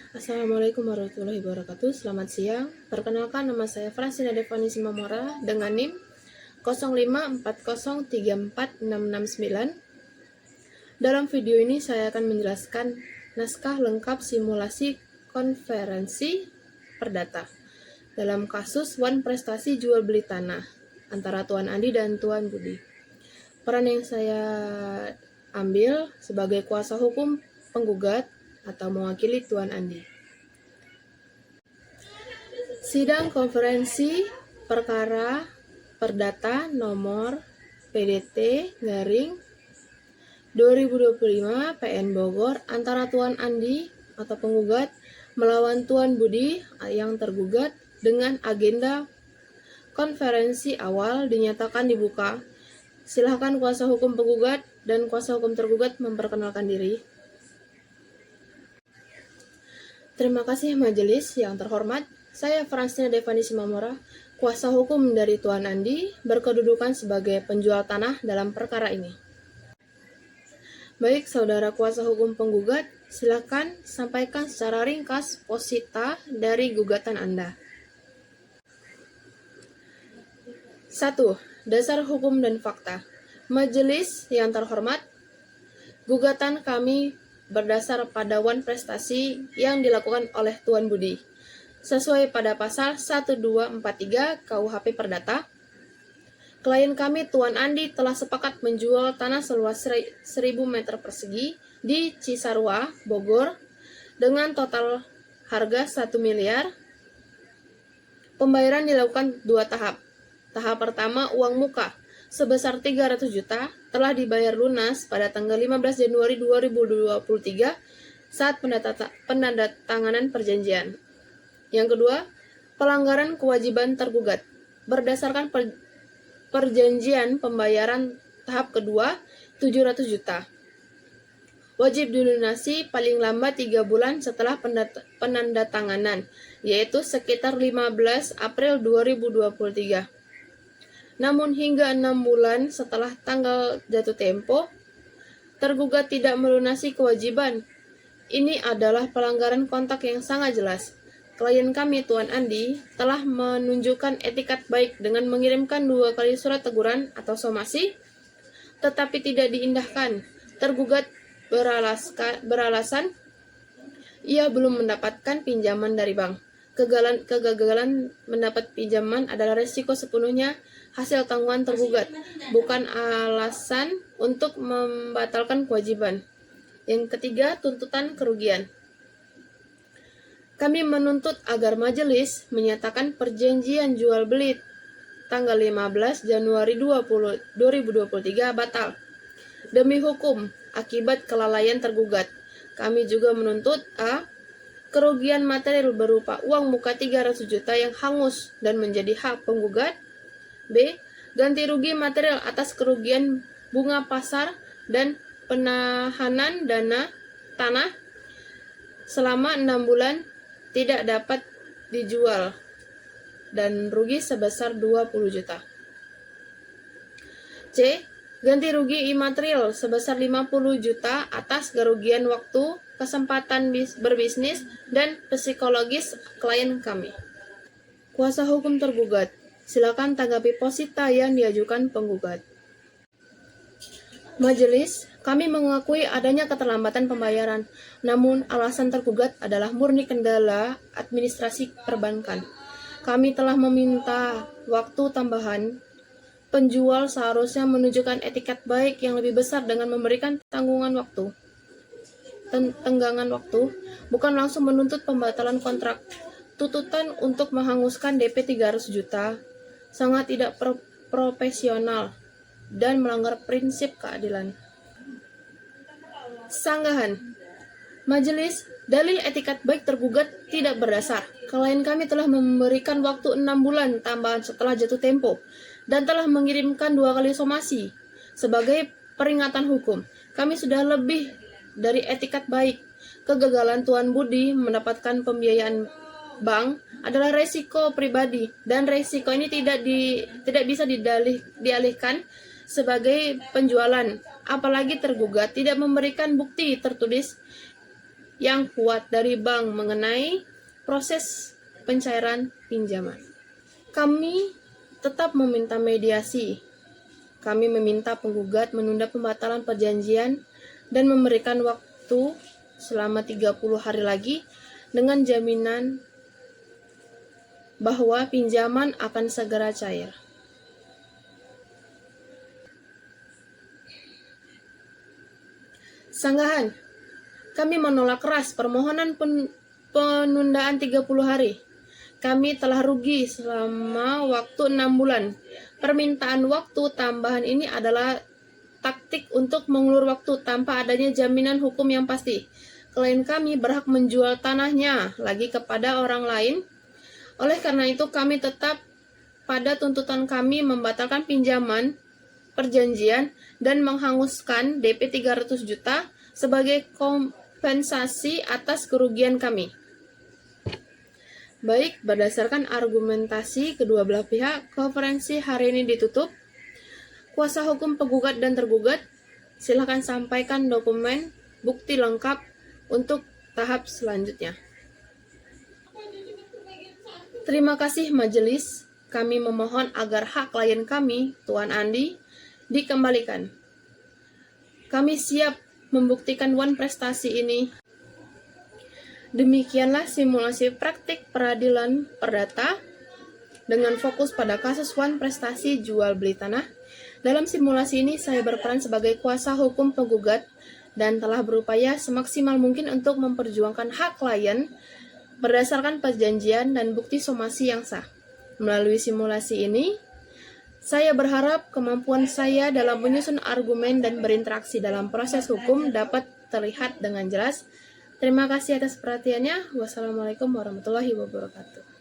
Assalamualaikum warahmatullahi wabarakatuh. Selamat siang. Perkenalkan, nama saya Fransina Devani Simamora dengan NIM 0540346669. Dalam video ini saya akan menjelaskan naskah lengkap simulasi konferensi perdata dalam kasus Wan Prestasi jual beli tanah antara Tuan Andi dan Tuan Budi. Peran yang saya ambil sebagai kuasa hukum penggugat atau mewakili Tuan Andi. Sidang konferensi perkara perdata nomor PDT garing 2025 PN Bogor antara Tuan Andi atau penggugat melawan Tuan Budi yang tergugat dengan agenda konferensi awal dinyatakan dibuka. Silakan kuasa hukum penggugat dan kuasa hukum tergugat memperkenalkan diri. Terima kasih majelis yang terhormat. Saya Fransina Devani Simamora, kuasa hukum dari Tuan Andi, berkedudukan sebagai penjual tanah dalam perkara ini. Baik, saudara kuasa hukum penggugat, silakan sampaikan secara ringkas posita dari gugatan Anda. 1. Dasar hukum dan fakta. Majelis yang terhormat, gugatan kami berdasar pada Wan Prestasi yang dilakukan oleh Tuan Budi. Sesuai pada pasal 1243 KUHP Perdata, klien kami Tuan Andi telah sepakat menjual tanah seluas 1000 meter persegi di Cisarua, Bogor dengan total harga 1 miliar. Pembayaran dilakukan 2 tahap. Tahap pertama uang muka sebesar 300 juta telah dibayar lunas pada tanggal 15 Januari 2023 saat penandatanganan perjanjian. Yang kedua, pelanggaran kewajiban tergugat. Berdasarkan perjanjian pembayaran tahap kedua 700 juta. Wajib dilunasi paling lambat 3 bulan setelah penandatanganan, yaitu sekitar 15 April 2023. Namun hingga 6 bulan setelah tanggal jatuh tempo, tergugat tidak melunasi kewajiban. Ini adalah pelanggaran kontrak yang sangat jelas. Klien kami, Tuan Andi, telah menunjukkan etikat baik dengan mengirimkan 2 kali surat teguran atau somasi, tetapi tidak diindahkan. Tergugat beralasan ia belum mendapatkan pinjaman dari bank. Kegagalan mendapat pinjaman adalah resiko sepenuhnya hasil tanggungan tergugat, bukan alasan untuk membatalkan kewajiban. Yang ketiga, tuntutan kerugian. Kami menuntut agar majelis menyatakan perjanjian jual beli tanggal 15 Januari 2023 batal demi hukum akibat kelalaian tergugat. Kami juga menuntut A. Kerugian material berupa uang muka 300 juta yang hangus dan menjadi hak penggugat. B. Ganti rugi material atas kerugian bunga pasar dan penahanan dana tanah selama 6 bulan tidak dapat dijual dan rugi sebesar 20 juta. C. Ganti rugi imaterial sebesar 50 juta atas kerugian waktu, kesempatan berbisnis, dan psikologis klien kami. Kuasa hukum tergugat, silakan tanggapi posita yang diajukan penggugat. Majelis, kami mengakui adanya keterlambatan pembayaran, namun alasan tergugat adalah murni kendala administrasi perbankan. Kami telah meminta waktu tambahan. Penjual seharusnya menunjukkan etikat baik yang lebih besar dengan memberikan tenggangan waktu, bukan langsung menuntut pembatalan kontrak. Tuntutan untuk menghanguskan DP 300 juta sangat tidak profesional dan melanggar prinsip keadilan. Sanggahan. Majelis, dalil etikat baik tergugat tidak berdasar. Klien kami telah memberikan waktu 6 bulan tambahan setelah jatuh tempo dan telah mengirimkan 2 kali somasi. Sebagai peringatan hukum, kami sudah lebih dari etikat baik. Kegagalan Tuan Budi mendapatkan pembiayaan bank adalah resiko pribadi dan resiko ini tidak bisa dialihkan sebagai penjualan. Apalagi tergugat tidak memberikan bukti tertulis yang kuat dari bank mengenai proses pencairan pinjaman. Kami tetap meminta mediasi. Kami meminta penggugat menunda pembatalan perjanjian dan memberikan waktu selama 30 hari lagi dengan jaminan bahwa pinjaman akan segera cair. Sanggahan, kami menolak keras permohonan penundaan 30 hari. Kami telah rugi selama waktu 6 bulan. Permintaan waktu tambahan ini adalah taktik untuk mengulur waktu tanpa adanya jaminan hukum yang pasti. Klien kami berhak menjual tanahnya lagi kepada orang lain. Oleh karena itu, kami tetap pada tuntutan kami membatalkan pinjaman, perjanjian, dan menghanguskan DP 300 juta sebagai kompensasi atas kerugian kami. Baik, berdasarkan argumentasi kedua belah pihak, konferensi hari ini ditutup. Kuasa hukum penggugat dan tergugat, silakan sampaikan dokumen bukti lengkap untuk tahap selanjutnya. Terima kasih majelis. Kami memohon agar hak klien kami, Tuan Andi, dikembalikan. Kami siap membuktikan wan prestasi ini. Demikianlah simulasi praktik peradilan perdata dengan fokus pada kasus wan prestasi jual beli tanah. Dalam simulasi ini saya berperan sebagai kuasa hukum penggugat dan telah berupaya semaksimal mungkin untuk memperjuangkan hak klien berdasarkan perjanjian dan bukti somasi yang sah. Melalui simulasi ini, saya berharap kemampuan saya dalam menyusun argumen dan berinteraksi dalam proses hukum dapat terlihat dengan jelas. Terima kasih atas perhatiannya. Wassalamualaikum warahmatullahi wabarakatuh.